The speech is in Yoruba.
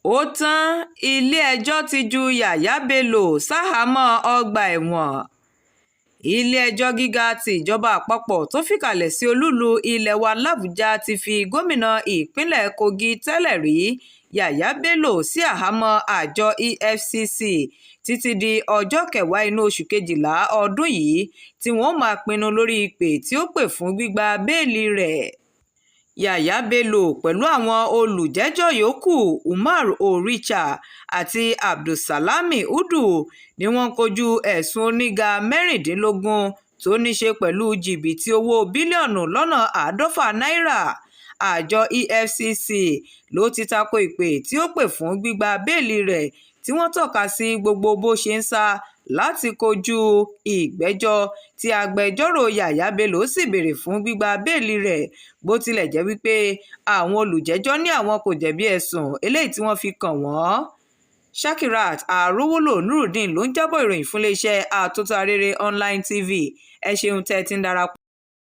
ó tán ilé-ẹjọ́ ti ju Yahaya Bello ṣahámọ́ ọgbà ẹ̀wọ̀n. ilé-ẹjọ́ gíga ti ìjọba àpapọ̀ tó fìkàlẹ̀ sí olúùlú ilé wa làbújá ti fi gómìnà ìpínlẹ̀ Kogi tẹ́lẹ̀ rí Yahaya Bello sí àhámọ́ àjọ EFCC títí di ọjọ́ 10 inú oṣù kejìlá ọdún yìí tí wọ́n máa pinnu lórí ìpè tí ó pè fún gbígba béèlì rẹ̀. Yahaya Bello pẹ̀lú àwọn olùjẹ́jọ́ yòókù Umar Oricha àti Abdulsalami Udu ni wọ́n kojú ẹ̀sùn oníga 16 tó ní ṣe pẹ̀lú jìbìtì owó bílíọ̀nù lọ́nà 150 náírà. Àjọ EFCC ló ti tako ìpè tí ó pè fún gbígba béèlì rẹ̀ tí wọ́n tọ́ka sí gbogbo bó ṣe ń sá láti kojú ìgbẹ́jọ́ tí agbẹjọ́rò Yahaya Bello sì béèrè fún gbígba béèlì rẹ̀ bó tilẹ̀ jẹ́ wípé àwọn olùjẹ́jọ́ ní àwọn kò jẹ̀bi ẹ̀sùn eléyìí tí wọ́n fi kàn wọ́n. Shakirat Arówólò Nurudeen ló ń jábọ̀ ìròyìn fún iléeṣẹ́ àtótó arére online TV. Ẹ ṣeun tẹ́ ẹ ti ń darapọ̀.